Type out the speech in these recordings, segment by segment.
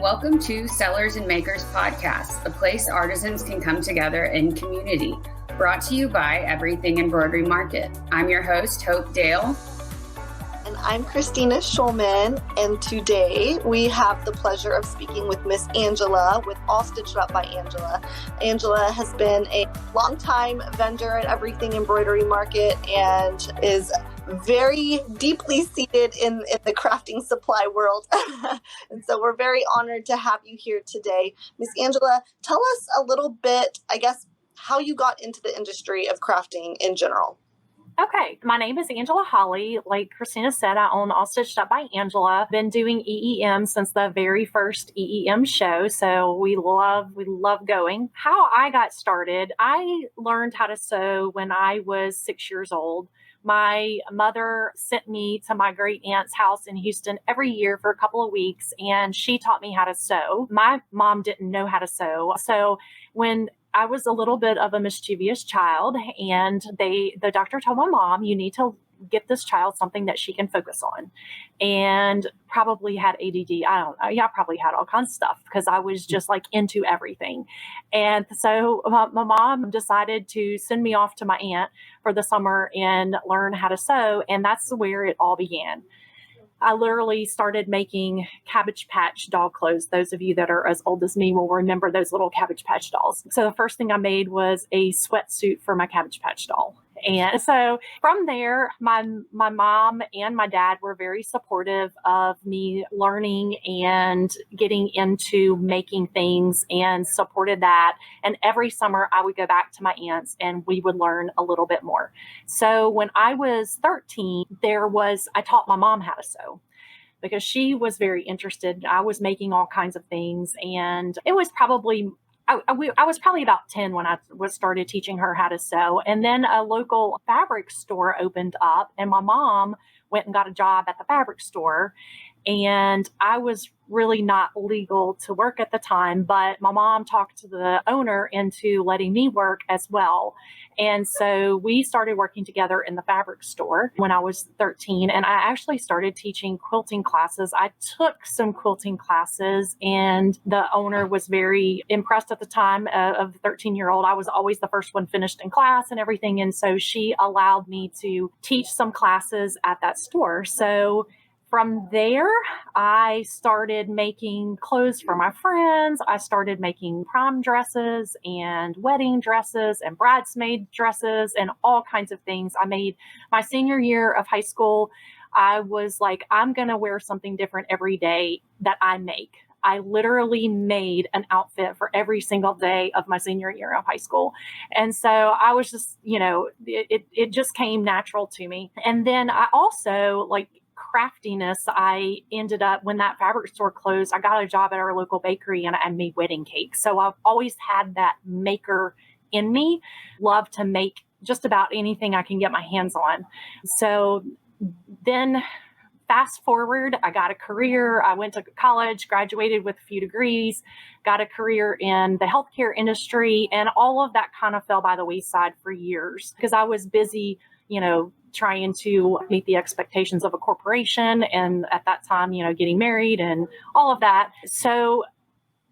welcome to Sellers and Makers Podcast, a place artisans can come together in community. Brought to you by Everything Embroidery Market. I'm your host, Hope Dale. And I'm Christina Schulman, and today we have the pleasure of speaking with Miss Angela with All Stitched Up by Angela. Angela has been a longtime vendor at Everything Embroidery Market and is very deeply seated in the crafting supply world. And so we're very honored to have you here today. Miss Angela, tell us a little bit, I guess, how you got into the industry of crafting in general. Okay, my name is Angela Holly. Like Christina said, I own All Stitched Up by Angela. Been doing EEM since the very first EEM show, so we love going. How I got started, I learned how to sew when I was 6 years old. My mother sent me to my great aunt's house in Houston every year for a couple of weeks, and she taught me how to sew. My mom didn't know how to sew, so when I was a little bit of a mischievous child, and the doctor told my mom, you need to get this child something that she can focus on, and probably had ADD. I don't know. Yeah, I probably had all kinds of stuff because I was just like into everything. And so my mom decided to send me off to my aunt for the summer and learn how to sew. And that's where it all began. I literally started making Cabbage Patch doll clothes. Those of you that are as old as me will remember those little Cabbage Patch dolls. So the first thing I made was a sweatsuit for my Cabbage Patch doll. And so from there, my mom and my dad were very supportive of me learning and getting into making things and supported that. And every summer I would go back to my aunt's and we would learn a little bit more. So when I was 13, I taught my mom how to sew because she was very interested. I was making all kinds of things, and it was probably I was probably about 10 when I started teaching her how to sew. And then a local fabric store opened up, and my mom went and got a job at the fabric store. And I was really not legal to work at the time, but my mom talked to the owner into letting me work as well. And so we started working together in the fabric store when I was 13. And I actually started teaching quilting classes. I took some quilting classes, and the owner was very impressed at the time of the 13-year-old. I was always the first one finished in class and everything. And so she allowed me to teach some classes at that store. So from there, I started making clothes for my friends. I started making prom dresses and wedding dresses and bridesmaid dresses and all kinds of things. I made my senior year of high school. I was like, I'm going to wear something different every day that I make. I literally made an outfit for every single day of my senior year of high school. And so I was just, it just came natural to me. And then I also craftiness, I ended up, when that fabric store closed, I got a job at our local bakery and I made wedding cakes. So I've always had that maker in me, love to make just about anything I can get my hands on. So then fast forward, I got a career. I went to college, graduated with a few degrees, got a career in the healthcare industry, and all of that kind of fell by the wayside for years because I was busy, trying to meet the expectations of a corporation. And at that time, getting married and all of that. So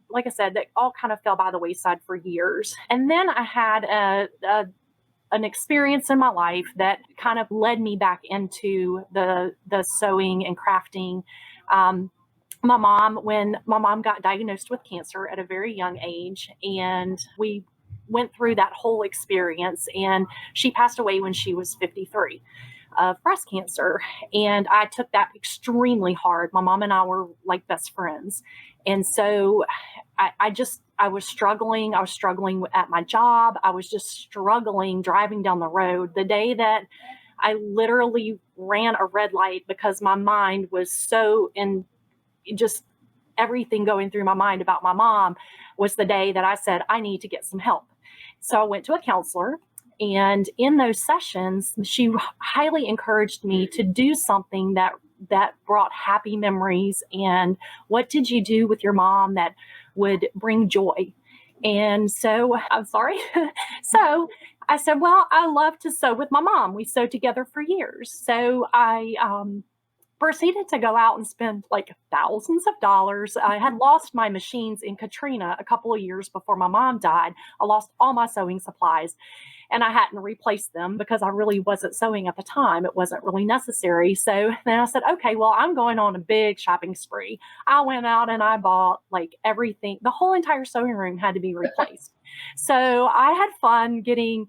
like I said, that all kind of fell by the wayside for years. And then I had an experience in my life that kind of led me back into the sewing and crafting. When my mom got diagnosed with cancer at a very young age, and we went through that whole experience, and she passed away when she was 53 of breast cancer. And I took that extremely hard. My mom and I were like best friends. And so I was struggling. I was struggling at my job. I was just struggling driving down the road. The day that I literally ran a red light because my mind was so in just everything going through my mind about my mom was the day that I said, I need to get some help. So I went to a counselor, and in those sessions, she highly encouraged me to do something that brought happy memories. And what did you do with your mom that would bring joy? And so I'm sorry. So I said, well, I love to sew with my mom. We sewed together for years. So I proceeded to go out and spend like thousands of dollars. I had lost my machines in Katrina a couple of years before my mom died. I lost all my sewing supplies and I hadn't replaced them because I really wasn't sewing at the time. It wasn't really necessary. So then I said, okay, well, I'm going on a big shopping spree. I went out and I bought like everything. The whole entire sewing room had to be replaced. So I had fun getting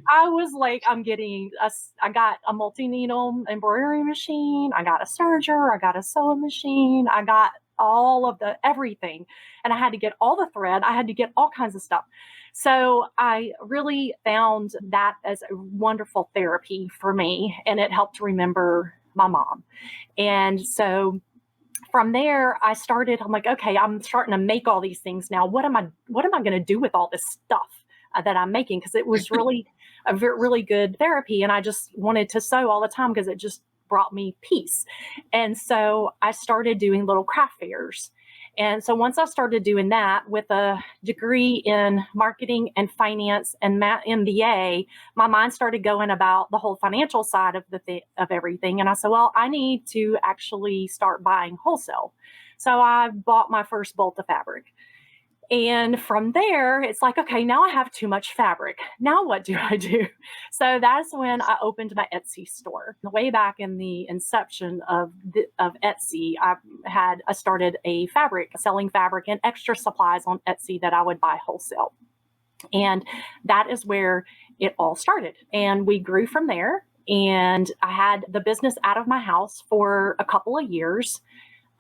I was like, I got a multi-needle embroidery machine. I got a serger. I got a sewing machine. I got all of the everything. And I had to get all the thread. I had to get all kinds of stuff. So I really found that as a wonderful therapy for me. And it helped remember my mom. And so from there, I'm like, okay, I'm starting to make all these things now. What am I going to do with all this stuff that I'm making? Because it was really really good therapy. And I just wanted to sew all the time because it just brought me peace. And so I started doing little craft fairs. And so once I started doing that with a degree in marketing and finance and MBA, my mind started going about the whole financial side of of everything. And I said, well, I need to actually start buying wholesale. So I bought my first bolt of fabric. And from there, it's like, okay, now I have too much fabric. Now what do I do? So that's when I opened my Etsy store. Way back in the inception of Etsy, I started selling fabric and extra supplies on Etsy that I would buy wholesale. And that is where it all started. And we grew from there. And I had the business out of my house for a couple of years.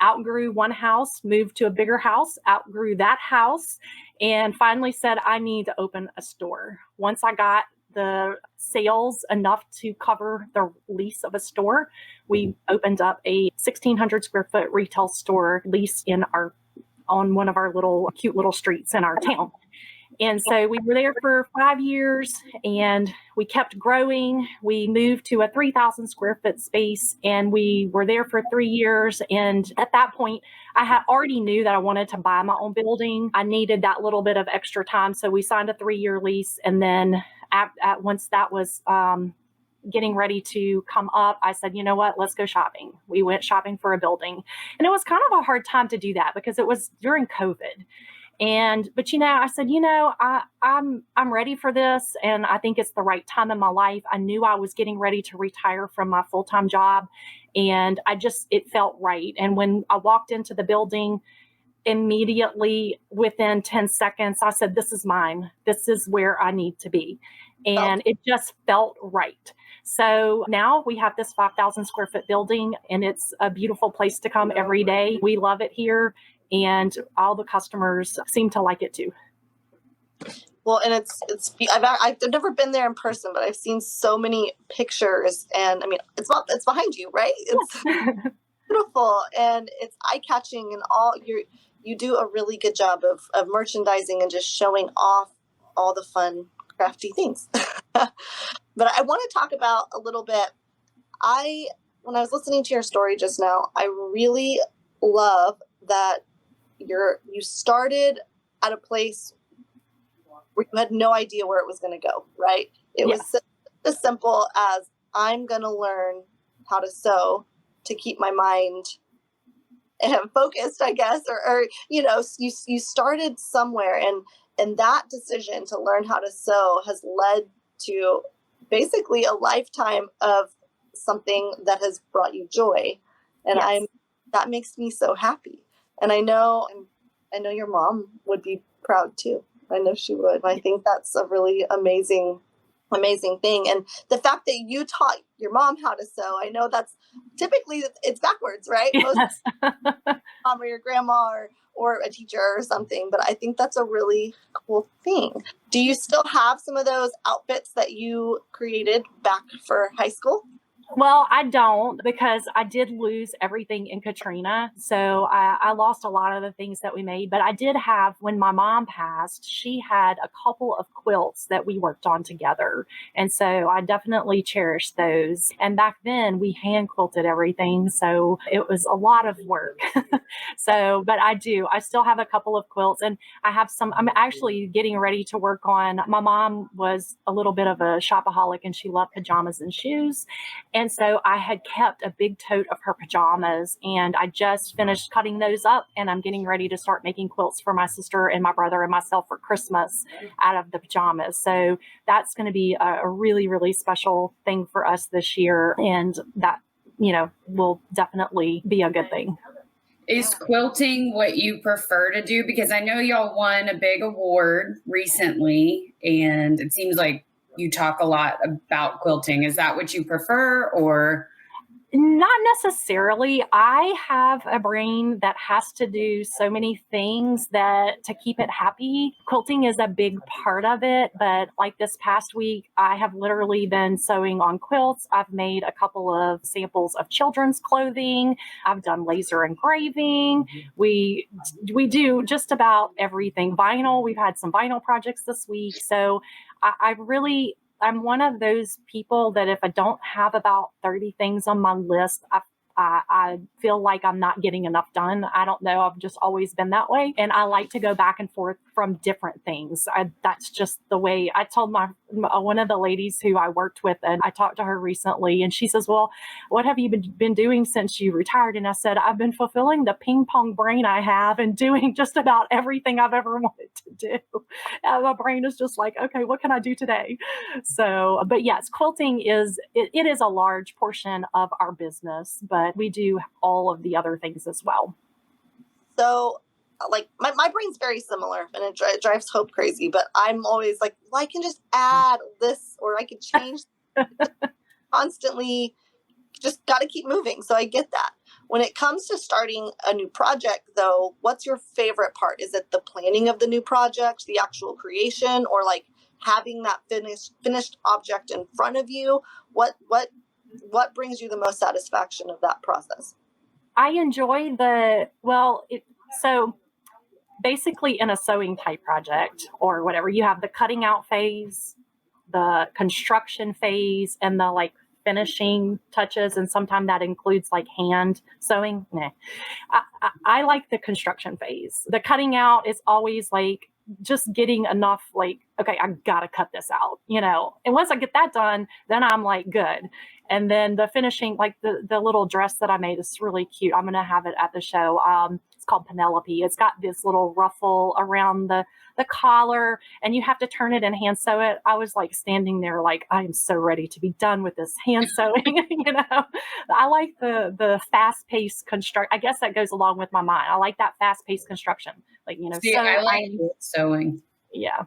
Outgrew one house, moved to a bigger house, outgrew that house, and finally said, I need to open a store. Once I got the sales enough to cover the lease of a store, we opened up a 1,600 square foot retail store lease on one of our cute little streets in our town. And so we were there for 5 years and we kept growing. We moved to a 3,000 square foot space and we were there for 3 years. And at that point, I had already knew that I wanted to buy my own building. I needed that little bit of extra time. So we signed a 3-year lease. And then once that was getting ready to come up, I said, you know what, let's go shopping. We went shopping for a building. And it was kind of a hard time to do that because it was during COVID. But I said, I'm ready for this. And I think it's the right time in my life. I knew I was getting ready to retire from my full-time job. And it felt right. And when I walked into the building, immediately within 10 seconds, I said, this is mine. This is where I need to be. And it just felt right. So now we have this 5,000 square foot building and it's a beautiful place to come every day. We love it here. And all the customers seem to like it too. Well, and I've never been there in person, but I've seen so many pictures, and I mean, it's behind you, right? It's beautiful and it's eye catching, and you do a really good job of merchandising and just showing off all the fun, crafty things. But I want to talk about a little bit. When I was listening to your story just now, I really love that you started at a place where you had no idea where it was going to go, right? It was as simple as I'm going to learn how to sew to keep my mind focused, I guess, or you started somewhere, and that decision to learn how to sew has led to basically a lifetime of something that has brought you joy, and that makes me so happy. And I know your mom would be proud too. I know she would. I think that's a really amazing thing. And the fact that you taught your mom how to sew, I know that's typically it's backwards, right? Yes. Most mom or your grandma or a teacher or something. But I think that's a really cool thing. Do you still have some of those outfits that you created back for high school? Well, I don't, because I did lose everything in Katrina. So I lost a lot of the things that we made. But I did have, when my mom passed, she had a couple of quilts that we worked on together. And so I definitely cherish those. And back then we hand quilted everything. So it was a lot of work. But I still have a couple of quilts, and I'm actually getting ready to work on, my mom was a little bit of a shopaholic and she loved pajamas and shoes. And And so I had kept a big tote of her pajamas, and I just finished cutting those up, and I'm getting ready to start making quilts for my sister and my brother and myself for Christmas out of the pajamas. So that's going to be a really, really special thing for us this year. And that, will definitely be a good thing. Is quilting what you prefer to do? Because I know y'all won a big award recently, and it seems like you talk a lot about quilting. Is that what you prefer, or? Not necessarily. I have a brain that has to do so many things that to keep it happy. Quilting is a big part of it. But like this past week, I have literally been sewing on quilts. I've made a couple of samples of children's clothing. I've done laser engraving. We do just about everything. Vinyl. We've had some vinyl projects this week. So I'm one of those people that if I don't have about 30 things on my list, I feel like I'm not getting enough done. I don't know. I've just always been that way. And I like to go back and forth from different things. That's just the way. I told one of the ladies who I worked with, and I talked to her recently, and she says, well, what have you been doing since you retired? And I said, I've been fulfilling the ping pong brain I have and doing just about everything I've ever wanted to do. And my brain is just like, okay, what can I do today? So, but yes, quilting it is a large portion of our business, but we do all of the other things as well. So, like, my brain's very similar, and it drives Hope crazy, but I'm always like, well, I can just add this, or I can change constantly, just got to keep moving. So I get that. When it comes to starting a new project, though, what's your favorite part? Is it the planning of the new project, the actual creation, or like having that finished object in front of you? What brings you the most satisfaction of that process? I enjoy so basically in a sewing type project or whatever, you have the cutting out phase, the construction phase, and the like finishing touches. And sometimes that includes like hand sewing. I like the construction phase. The cutting out is always like just getting enough, like, okay, I gotta cut this out, and once I get that done, then I'm like good. And then the finishing, like the little dress that I made is really cute. I'm going to have it at the show. It's called Penelope. It's got this little ruffle around the collar, and you have to turn it and hand sew it. I was like standing there like, I am so ready to be done with this hand sewing. I like the fast paced construct. I guess that goes along with my mind. I like that fast paced construction. Like, I like sewing. Yeah.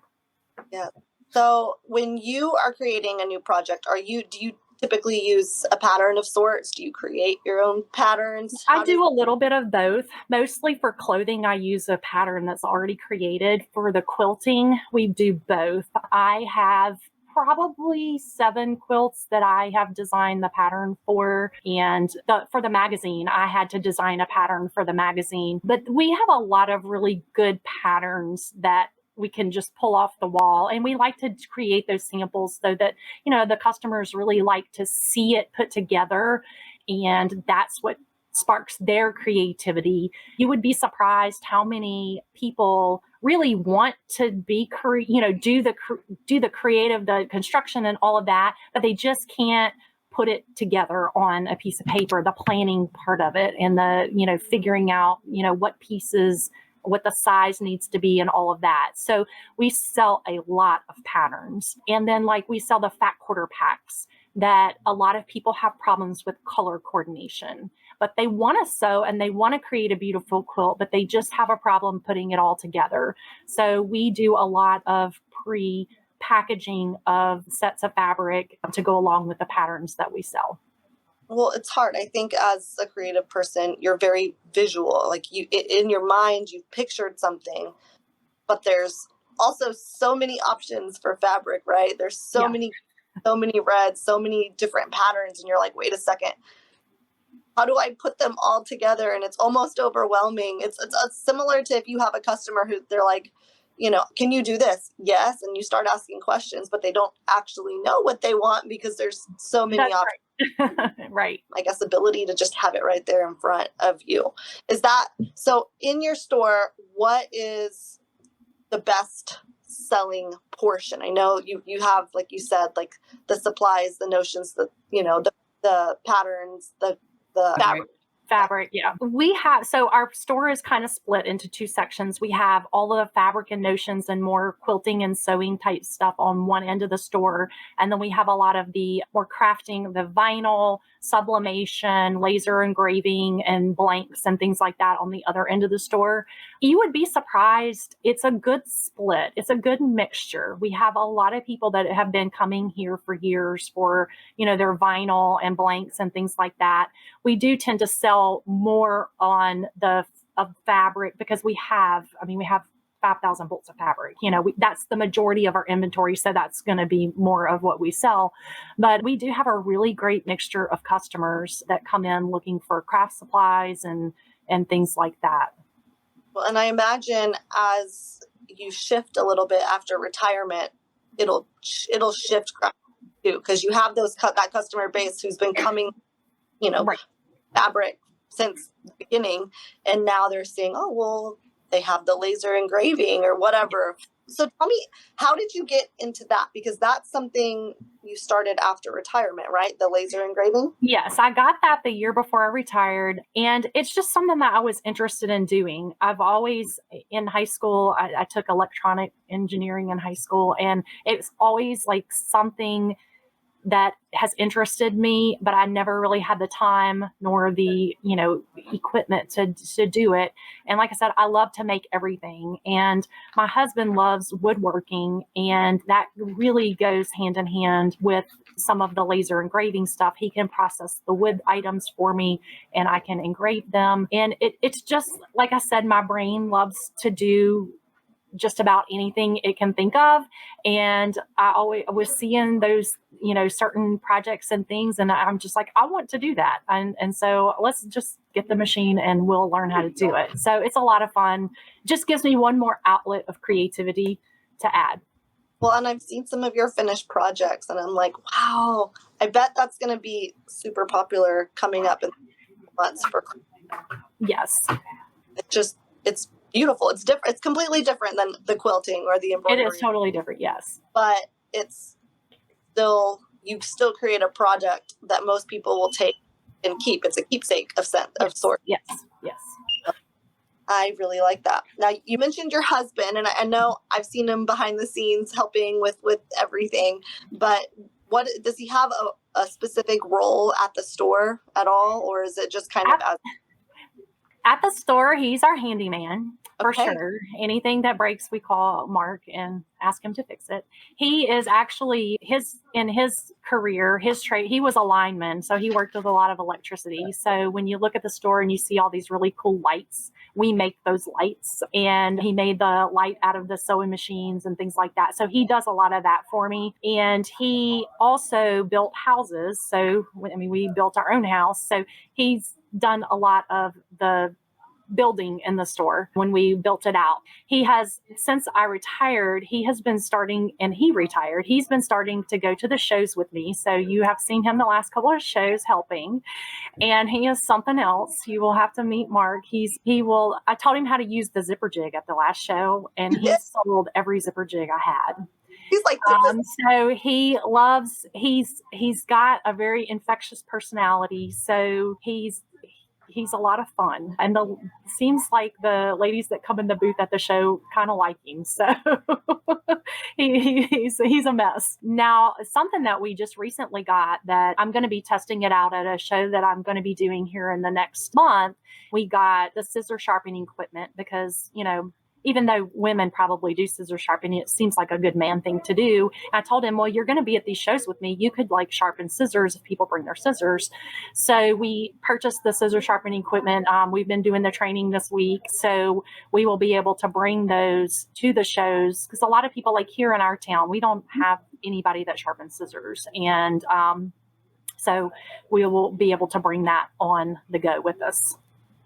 Yeah. So when you are creating a new project, do you typically use a pattern of sorts? Do you create your own patterns? I do a little bit of both. Mostly for clothing, I use a pattern that's already created. For the quilting, we do both. I have probably 7 quilts that I have designed the pattern for. And for the magazine, I had to design a pattern for the magazine. But we have a lot of really good patterns that we can just pull off the wall. And we like to create those samples so that, the customers really like to see it put together. And that's what sparks their creativity. You would be surprised how many people really want to be, do the creative, the construction and all of that, but they just can't put it together on a piece of paper, the planning part of it and the, figuring out, what pieces, what the size needs to be and all of that. So we sell a lot of patterns. And then we sell the fat quarter packs that a lot of people have problems with color coordination, but they want to sew and they want to create a beautiful quilt, but they just have a problem putting it all together. So we do a lot of pre-packaging of sets of fabric to go along with the patterns that we sell. Well, it's hard. I think as a creative person, you're very visual. Like in your mind, you've pictured something, but there's also so many options for fabric, right? There's so many reds, so many different patterns. And you're like, wait a second, how do I put them all together? And it's almost overwhelming. It's similar to if you have a customer who they're like, can you do this? Yes. And you start asking questions, but they don't actually know what they want because there's so many options. Right. Right. I guess ability to just have it right there in front of you. Is that so? In your store, what is the best selling portion? I know you have, like you said, like the supplies, the notions, the the patterns, the fabric. Fabric, yeah. So our store is kind of split into two sections. We have all of the fabric and notions and more quilting and sewing type stuff on one end of the store. And then we have a lot of the more crafting, the vinyl, sublimation, laser engraving, and blanks and things like that on the other end of the store. You would be surprised. It's a good split. It's a good mixture. We have a lot of people that have been coming here for years for, their vinyl and blanks and things like that. We do tend to sell more on the fabric because we have 5,000 bolts of fabric. That's the majority of our inventory. So that's going to be more of what we sell. But we do have a really great mixture of customers that come in looking for craft supplies and things like that. Well, and I imagine as you shift a little bit after retirement, it'll shift too, because you have that customer base who's been coming, right. fabric since the beginning, and now they're seeing, oh, well, they have the laser engraving or whatever. So tell me, how did you get into that? Because that's something you started after retirement, right? The laser engraving? Yes, I got that the year before I retired. And it's just something that I was interested in doing. I've always, in high school, I took electronic engineering in high school, and it's always like something that has interested me, but I never really had the time nor the, equipment to do it. And like I said, I love to make everything. And my husband loves woodworking, and that really goes hand in hand with some of the laser engraving stuff. He can process the wood items for me and I can engrave them. And it's just, like I said, my brain loves to do just about anything it can think of. And I always was seeing those, certain projects and things. And I'm just like, I want to do that. And so let's just get the machine and we'll learn how to do it. So it's a lot of fun. Just gives me one more outlet of creativity to add. Well, and I've seen some of your finished projects and I'm like, wow, I bet that's going to be super popular coming up in months for. Yes. It's beautiful. It's different. It's completely different than the quilting or the embroidery. It is totally different. Yes. But you still create a product that most people will take and keep. It's a keepsake of sorts. Yes. Yes. I really like that. Now, you mentioned your husband, and I know I've seen him behind the scenes helping with everything, but what does he have a specific role at the store at all? Or is it just kind of at the store? He's our handyman. For Okay. sure. Anything that breaks, we call Mark and ask him to fix it. He is actually in his career, his trade, he was a lineman. So he worked with a lot of electricity. So when you look at the store and you see all these really cool lights, we make those lights, and he made the light out of the sewing machines and things like that. So he does a lot of that for me. And he also built houses. So, we built our own house. So he's done a lot of the building in the store when we built it out. He has, since I retired, he's been starting to go to the shows with me. So you have seen him the last couple of shows helping, and he is something else. You will have to meet Mark. I taught him how to use the zipper jig at the last show, and he sold every zipper jig I had. He's like, so he's got a very infectious personality. So he's a lot of fun, and seems like the ladies that come in the booth at the show kind of like him. So he's a mess. Now, something that we just recently got that I'm going to be testing it out at a show that I'm going to be doing here in the next month. We got the scissor sharpening equipment because, even though women probably do scissor sharpening, it seems like a good man thing to do. I told him, well, you're going to be at these shows with me. You could sharpen scissors if people bring their scissors. So we purchased the scissor sharpening equipment. We've been doing the training this week. So we will be able to bring those to the shows, because a lot of people, like here in our town, we don't have anybody that sharpens scissors. And so we will be able to bring that on the go with us.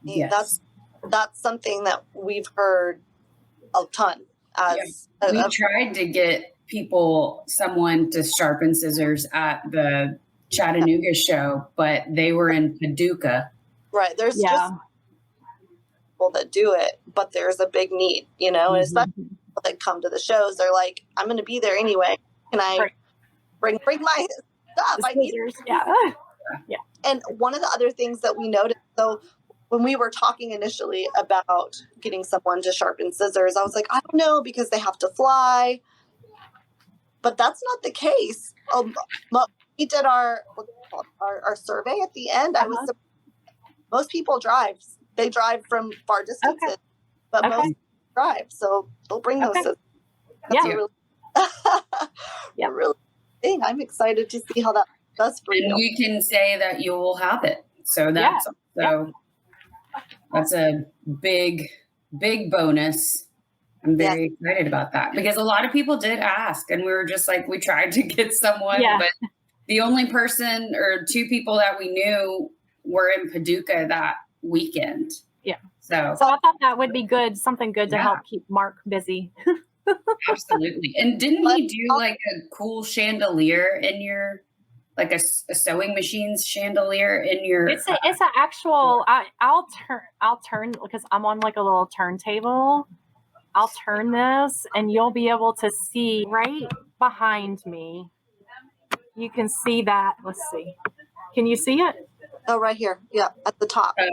Yes. That's something that we've heard a ton. We tried to get someone to sharpen scissors at the Chattanooga show, but they were in Paducah. Right. There's just people that do it, but there's a big need, and especially people that come to the shows, they're like, I'm going to be there anyway. Can I bring my stuff? I need scissors. Yeah. And one of the other things that we noticed, so when we were talking initially about getting someone to sharpen scissors, I was like, I don't know, because they have to fly. But that's not the case. We did our survey at the end. I was most people drive. They drive from far distances, but most drive. So they'll bring those scissors. That's a really thing. I'm excited to see how that does for you. And you can say that you will have it. So that's that's a big bonus. I'm very excited about that because a lot of people did ask, and we were just like, we tried to get someone, but the only person or two people that we knew were in Paducah that weekend. Yeah. So I thought that would be good, something good to help keep Mark busy. Absolutely. And didn't he do like a cool chandelier in your, like a sewing machine's chandelier in your? It's an actual. I'll turn because I'm on like a little turntable. I'll turn this, and you'll be able to see right behind me. You can see that. Let's see. Can you see it? Oh, right here. Yeah, at the top. Oh,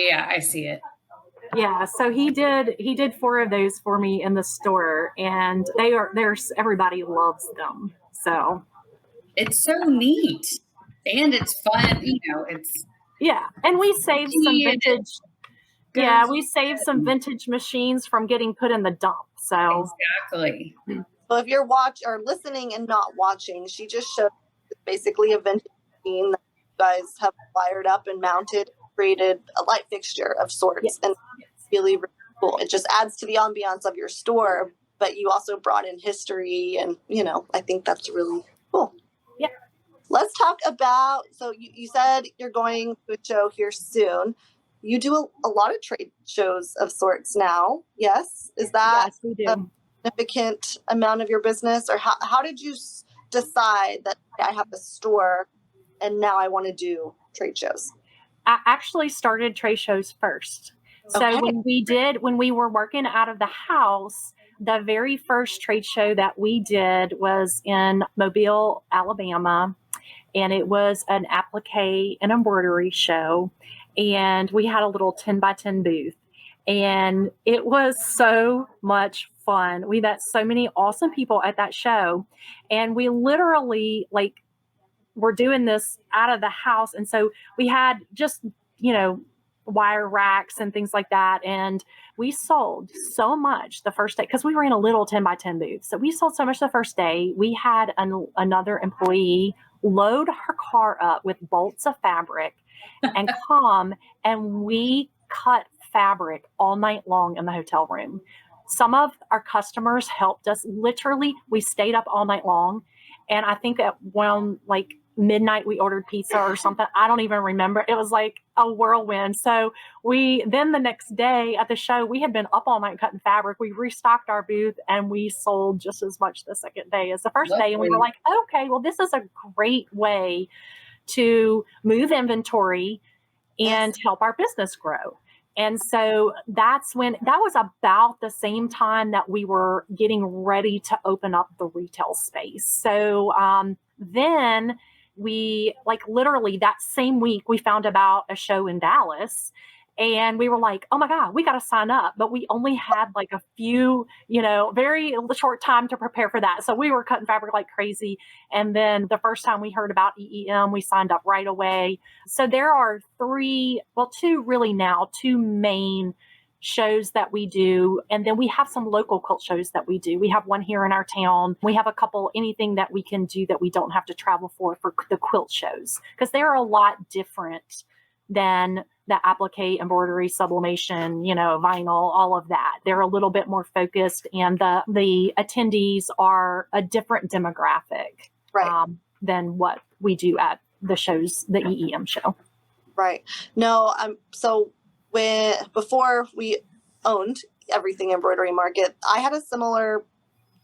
yeah, I see it. Yeah, so he did 4 of those for me in the store, and everybody loves them. So it's so neat, and it's fun. And we saved some vintage. Yeah, we saved some vintage machines from getting put in the dump. So exactly. So if you're listening and not watching, she just showed basically a vintage machine that you guys have wired up and mounted, created a light fixture of sorts, and really, really cool. It just adds to the ambiance of your store, but you also brought in history, and I think that's really cool. Yeah. Let's talk about. So you said you're going to a show here soon. You do a lot of trade shows of sorts now. Yes, is that yes, we do. a significant amount of your business, or how did you decide that I have a store and now I want to do trade shows? I actually started trade shows first. So when we were working out of the house, the very first trade show that we did was in Mobile, Alabama, and it was an applique and embroidery show. And we had a little 10 by 10 booth, and it was so much fun. We met so many awesome people at that show, and we literally were doing this out of the house. And so we had just, wire racks and things like that. And we sold so much the first day because we were in a little 10 by 10 booth. So we sold so much the first day. We had another employee load her car up with bolts of fabric and come, and we cut fabric all night long in the hotel room. Some of our customers helped us. Literally, we stayed up all night long. And I think at midnight, we ordered pizza or something. I don't even remember. It was like a whirlwind. So then the next day at the show, we had been up all night cutting fabric. We restocked our booth, and we sold just as much the second day as the first day. And we were like, okay, well, this is a great way to move inventory and help our business grow. And so that was about the same time that we were getting ready to open up the retail space. So then we literally that same week, we found about a show in Dallas, and we were like, oh my God, we got to sign up. But we only had a few, very short time to prepare for that. So we were cutting fabric like crazy. And then the first time we heard about EEM, we signed up right away. So there are two main shows that we do. And then we have some local quilt shows that we do. We have one here in our town. We have a couple, anything that we can do that we don't have to travel for the quilt shows, because they're a lot different than the applique, embroidery, sublimation, vinyl, all of that. They're a little bit more focused, and the attendees are a different demographic than what we do at the shows, the EEM show. Right. No, so before we owned Everything Embroidery Market, I had a similar,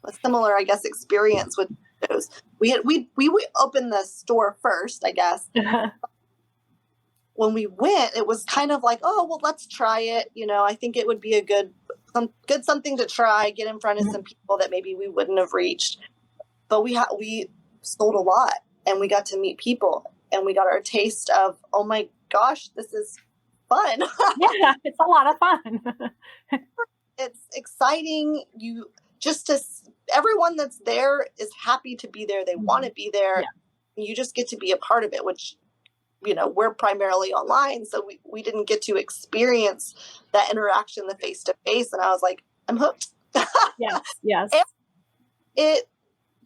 I guess, experience with shows. We opened the store first, I guess. When we went, it was kind of like, oh, well, let's try it. I think it would be a good something to try, get in front of some people that maybe we wouldn't have reached. But we sold a lot, and we got to meet people. and we got our taste of, oh my gosh, this is fun. Yeah, it's a lot of fun. It's exciting. You just to everyone that's there is happy to be there. They want to be there. Yeah. You just get to be a part of it, which, we're primarily online, so we didn't get to experience that interaction, the face to face. And I was like, I'm hooked. Yes. And it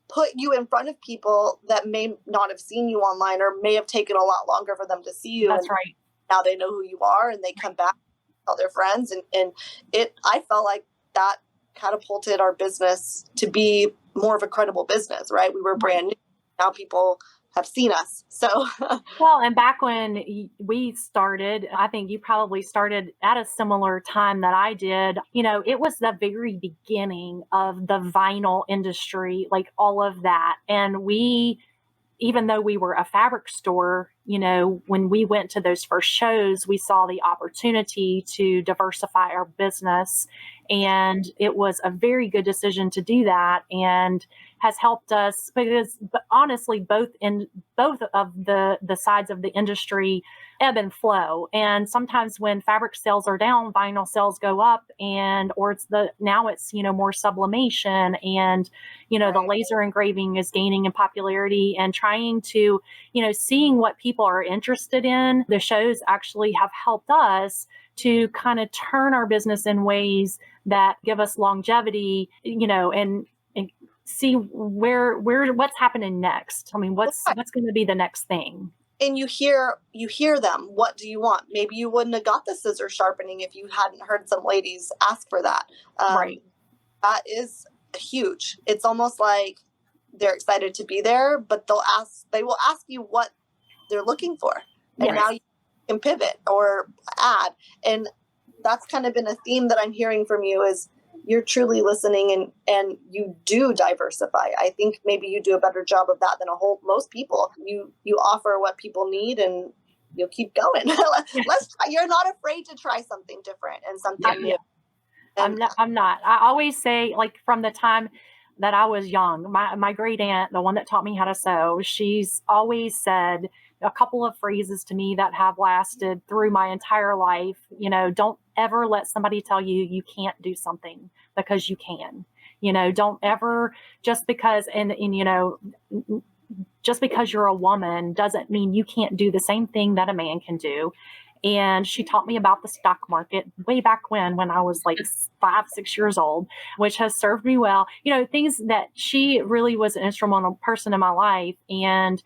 put you in front of people that may not have seen you online, or may have taken a lot longer for them to see you. That's and right. Now they know who you are, and they come back, tell their friends, and I felt like that catapulted our business to be more of a credible business, right? We were brand new. Now people have seen us. So Well, and back when we started, I think you probably started at a similar time that I did. It was the very beginning of the vinyl industry, like all of that. And even though we were a fabric store, when we went to those first shows, we saw the opportunity to diversify our business. And it was a very good decision to do that, and has helped us because honestly, both of the sides of the industry ebb and flow. And sometimes when fabric sales are down, vinyl sales go up, or now it's more sublimation, and the laser engraving is gaining in popularity, and trying to seeing what people are interested in. The shows actually have helped us to kind of turn our business in ways that give us longevity, and see what's happening next. I mean, what's going to be the next thing? And you hear them. What do you want? Maybe you wouldn't have got the scissor sharpening if you hadn't heard some ladies ask for that. Right. That is huge. It's almost like they're excited to be there, but they will ask you what they're looking for. And now you can pivot or add. And that's kind of been a theme that I'm hearing from you, is you're truly listening, and you do diversify. I think maybe you do a better job of that than most people. You offer what people need, and you'll keep going. Let's try. You're not afraid to try something different and something new. I'm not. I always say, like, from the time that I was young, my great aunt, the one that taught me how to sew, she's always said a couple of phrases to me that have lasted through my entire life. Don't ever let somebody tell you you can't do something, because you can. Don't ever, just because just because you're a woman doesn't mean you can't do the same thing that a man can do. And she taught me about the stock market way back when I was like 5-6 years old, which has served me well. Things that she really was an instrumental person in my life. And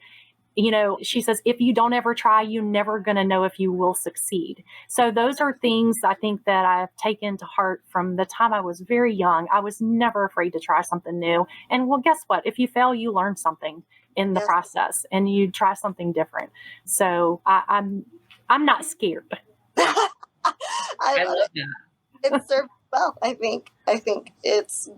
she says, if you don't ever try, you're never going to know if you will succeed. So those are things I think that I've taken to heart from the time I was very young. I was never afraid to try something new. And well, guess what? If you fail, you learn something in the process, and you try something different. So I'm not scared. I love that. It served well. I think it's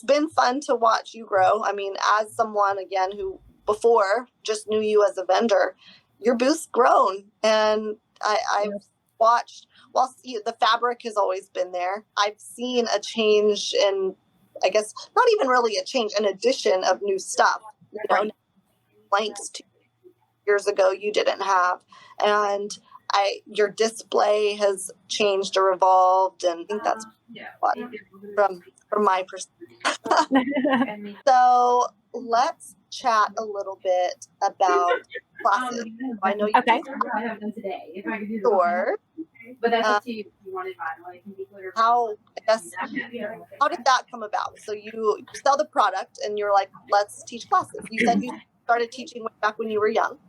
been fun to watch you grow. I mean, as someone, again, who before just knew you as a vendor, your booth's grown, and I've watched. While the fabric has always been there, I've seen a change in, I guess, not even really a change, an addition of new stuff. Blanks 2 years ago you didn't have, and your display has changed or evolved, and I think that's from my perspective. So let's chat a little bit about classes. I know you I have them today. If I could do but that's up to you. If you wanted vinyl, it can be clear. How did that come about? So you sell the product, and you're like, let's teach classes. You said you started teaching way back when you were young.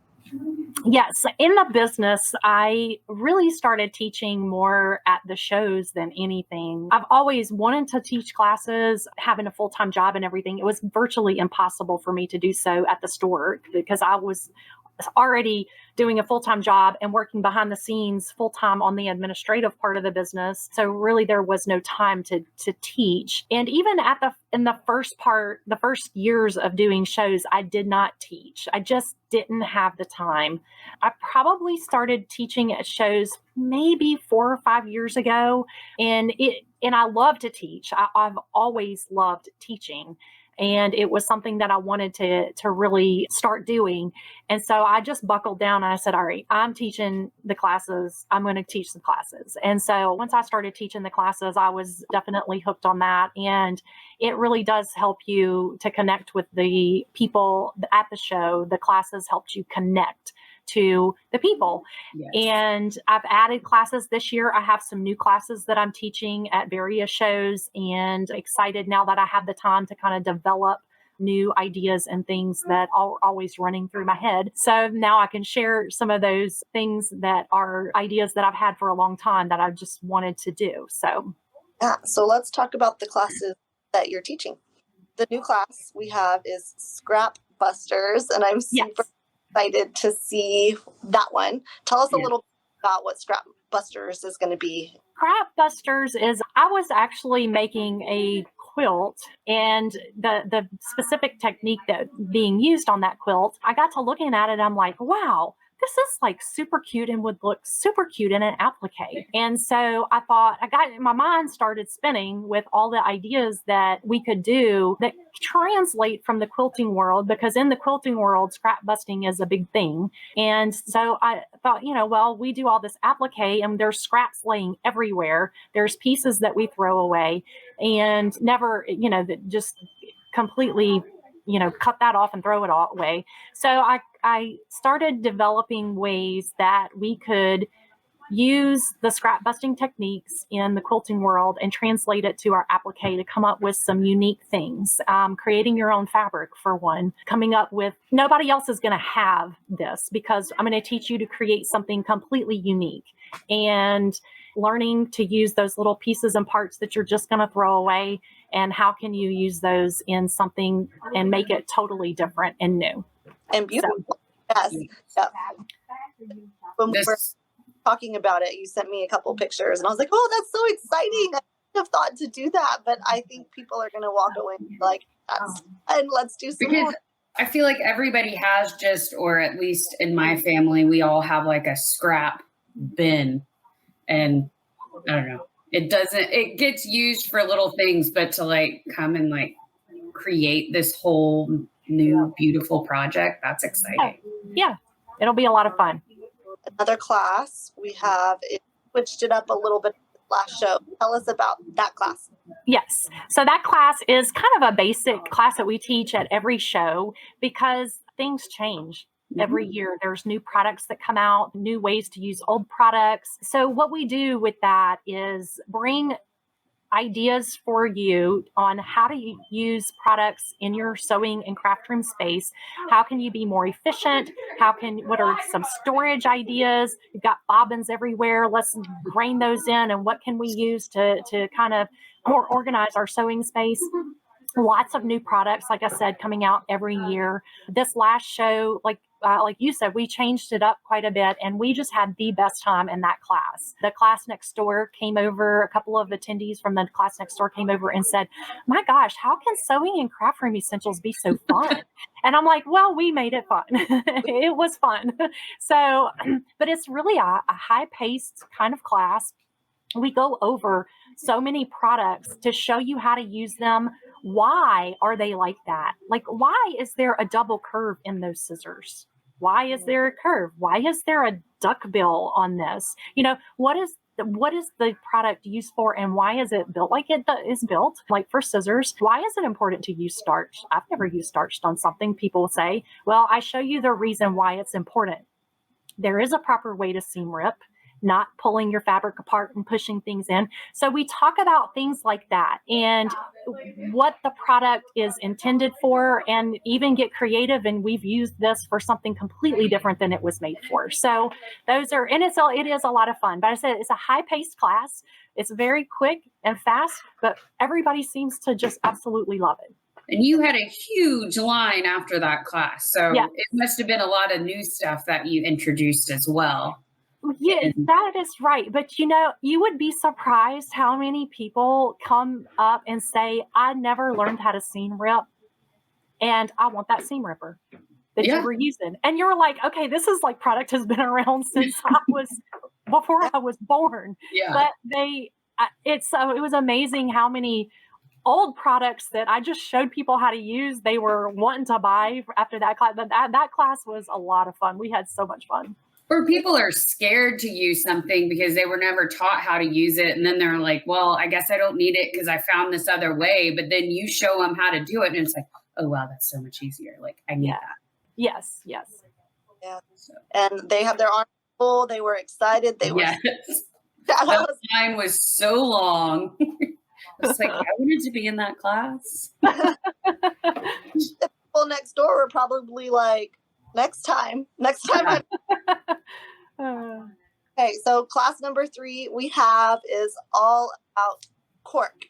Yes. In the business, I really started teaching more at the shows than anything. I've always wanted to teach classes, having a full-time job and everything. It was virtually impossible for me to do so at the store, because I was already doing a full-time job and working behind the scenes full-time on the administrative part of the business. So really there was no time to teach. And even in the first years of doing shows, I did not teach. I just didn't have the time. I probably started teaching at shows maybe 4 or 5 years ago. And I love to teach. I've always loved teaching. And it was something that I wanted to really start doing. And so I just buckled down and I said, all right, I'm teaching the classes. I'm going to teach the classes. And so once I started teaching the classes, I was definitely hooked on that. And it really does help you to connect with the people at the show. The classes helped you connect to the people. Yes. And I've added classes this year. I have some new classes that I'm teaching at various shows, and excited now that I have the time to kind of develop new ideas and things that are always running through my head. So now I can share some of those things that are ideas that I've had for a long time that I've just wanted to do. So yeah, so let's talk about the classes that you're teaching. The new class we have is Scrap Busters, and I'm super excited to see that one. Tell us a little bit about what Scrap Busters is going to be. Scrap Busters is, I was actually making a quilt, and the specific technique that being used on that quilt, I got to looking at it, I'm like, wow, this is like super cute and would look super cute in an applique. And so I thought, my mind started spinning with all the ideas that we could do that translate from the quilting world, because in the quilting world, scrap busting is a big thing. And so I thought, well, we do all this applique and there's scraps laying everywhere. There's pieces that we throw away and never, that just completely cut that off and throw it all away. So I started developing ways that we could use the scrap busting techniques in the quilting world and translate it to our applique to come up with some unique things. Creating your own fabric, for one, coming up with, nobody else is going to have this, because I'm going to teach you to create something completely unique, and learning to use those little pieces and parts that you're just going to throw away, and how can you use those in something and make it totally different and new and beautiful. So, yes. Yep. When we were talking about it, you sent me a couple pictures and I was like, oh, that's so exciting. I have thought to do that, but I think people are going to walk away like, and let's do some more. I feel like everybody has or at least in my family, we all have like a scrap bin, and I don't know, it gets used for little things, but to like come and like create this whole new beautiful project, that's exciting. Yeah, it'll be a lot of fun. Another class we have, it switched it up a little bit last show. Tell us about that class. Yes. So that class is kind of a basic class that we teach at every show, because things change. Every year there's new products that come out, new ways to use old products. So what we do with that is bring ideas for you on how to use products in your sewing and craft room space. How can you be more efficient? What are some storage ideas? You've got bobbins everywhere. Let's grain those in, and what can we use to kind of more organize our sewing space? Lots of new products, like I said, coming out every year. This last show, like you said, we changed it up quite a bit, and we just had the best time in that class. The class next door came over, a couple of attendees from the class next door came over and said, my gosh, how can sewing and craft room essentials be so fun? And I'm like, well, we made it fun. It was fun. So, but it's really a high-paced kind of class. We go over so many products to show you how to use them. Why are they like that? Like, why is there a double curve in those scissors? Why is there a curve? Why is there a duck bill on this? What is the product used for, and why is it built like it is built? Like for scissors, why is it important to use starch? I've never used starch on something. People say, well, I show you the reason why it's important. There is a proper way to seam rip, not pulling your fabric apart and pushing things in. So we talk about things like that and what the product is intended for, and even get creative. And we've used this for something completely different than it was made for. So it is a lot of fun. But I said, it's a high-paced class. It's very quick and fast, but everybody seems to just absolutely love it. And you had a huge line after that class. So It must have been a lot of new stuff that you introduced as well. Yeah, that is right. But you would be surprised how many people come up and say, I never learned how to seam rip, and I want that seam ripper that you were using. And you're like, okay, this is like product has been around since before I was born. Yeah. But it was amazing how many old products that I just showed people how to use. They were wanting to buy after that class. But that class was a lot of fun. We had so much fun. Or people are scared to use something because they were never taught how to use it. And then they're like, well, I guess I don't need it because I found this other way. But then you show them how to do it. And it's like, oh, wow, that's so much easier. Like, I need that. Yes. Yeah. And they have their arms full. They were excited. They were. That line was so long. I was like, I wanted to be in that class. The people next door were probably like, next time. Okay, so class number 3 we have is all about cork.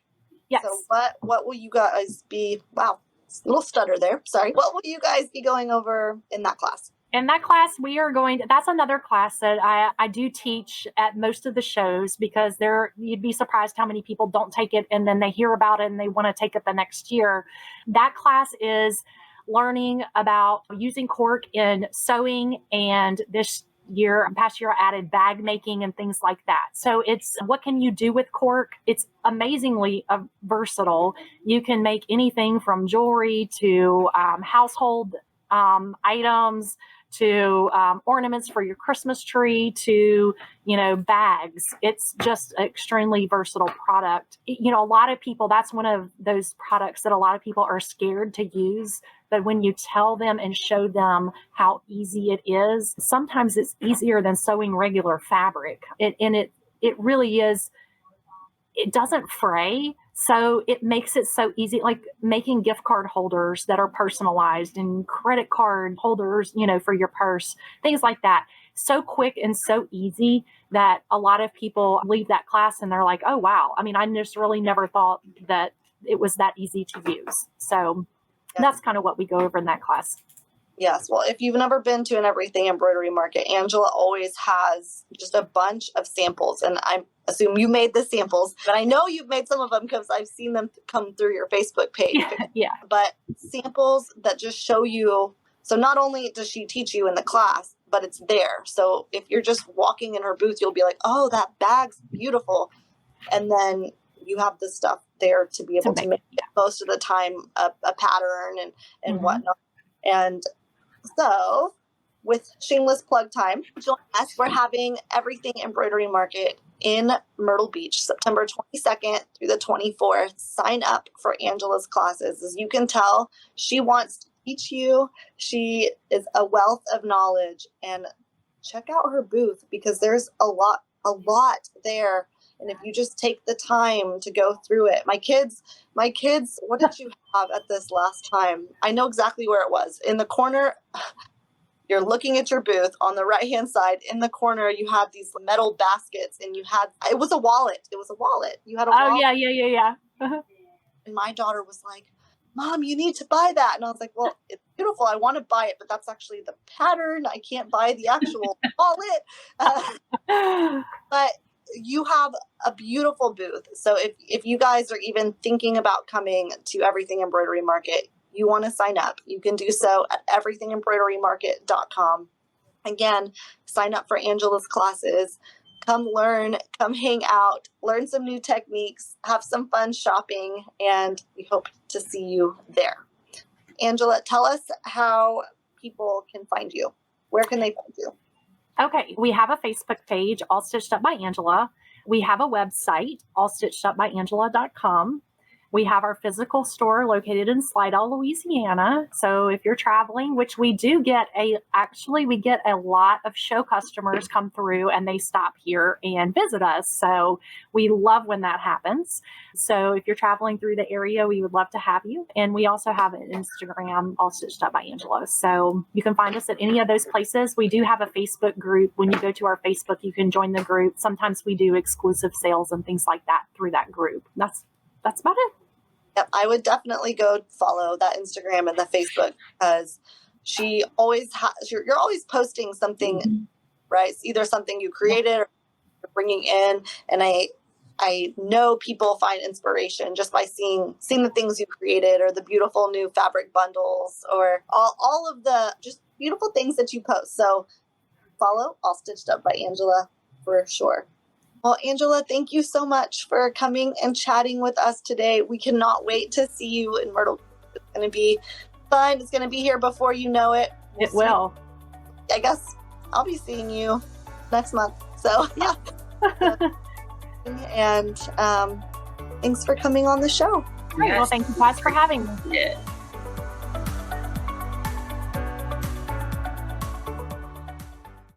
Yes. So what will you guys be? Wow, a little stutter there. Sorry. What will you guys be going over in that class? In that class, we are that's another class that I do teach at most of the shows, because you'd be surprised how many people don't take it and then they hear about it and they want to take it the next year. That class is learning about using cork in sewing, and past year I added bag making and things like that. So it's what can you do with cork? It's amazingly versatile. You can make anything from jewelry to household items to ornaments for your Christmas tree to, bags. It's just an extremely versatile product. A lot of people, that's one of those products that a lot of people are scared to use. But when you tell them and show them how easy it is, sometimes it's easier than sewing regular fabric. It really is. It doesn't fray. So it makes it so easy, like making gift card holders that are personalized and credit card holders, for your purse, things like that. So quick and so easy that a lot of people leave that class and they're like, oh, wow. I mean, I just really never thought that it was that easy to use. So that's kind of what we go over in that class. Yes. Well, if you've never been to an Everything Embroidery Market, Angela always has just a bunch of samples. And I assume you made the samples, but I know you've made some of them because I've seen them come through your Facebook page. Yeah. But samples that just show you. So not only does she teach you in the class, but it's there. So if you're just walking in her booth, you'll be like, oh, that bag's beautiful. And then you have the stuff there to be able to make most of the time a pattern and whatnot. And so with shameless plug time, join us. We're having Everything Embroidery Market in Myrtle Beach, September 22nd through the 24th. Sign up for Angela's classes. As you can tell, she wants to teach you. She is a wealth of knowledge, and check out her booth because there's a lot there. And if you just take the time to go through it, my kids, what did you have at this last time? I know exactly where it was. In the corner, you're looking at your booth on the right-hand side. In the corner, you had these metal baskets and it was a wallet. You had a wallet. Oh, yeah. And my daughter was like, Mom, you need to buy that. And I was like, well, it's beautiful. I want to buy it, but that's actually the pattern. I can't buy the actual wallet. But you have a beautiful booth. So if you guys are even thinking about coming to Everything Embroidery Market, you want to sign up, you can do so at everythingembroiderymarket.com. Again, sign up for Angela's classes. Come learn, come hang out, learn some new techniques, have some fun shopping, and we hope to see you there. Angela, tell us how people can find you. Where can they find you? Okay, we have a Facebook page, All Stitched Up by Angela. We have a website, allstitchedupbyangela.com. We have our physical store located in Slidell, Louisiana. So if you're traveling, which we do get we get a lot of show customers come through and they stop here and visit us. So we love when that happens. So if you're traveling through the area, we would love to have you. And we also have an Instagram, All Stitched Up by Angela. So you can find us at any of those places. We do have a Facebook group. When you go to our Facebook, you can join the group. Sometimes we do exclusive sales and things like that through that group. That's about it. Yep, I would definitely go follow that Instagram and the Facebook because she always you're always posting something, right? It's either something you created or you're bringing in. And I know people find inspiration just by seeing the things you created or the beautiful new fabric bundles or all of the just beautiful things that you post. So follow All Stitched Up by Angela for sure. Well, Angela, thank you so much for coming and chatting with us today. We cannot wait to see you in Myrtle. It's going to be fun. It's going to be here before you know it. It will. I guess I'll be seeing you next month. So, yeah. And thanks for coming on the show. Great. Well, thank you guys for having me. Yeah.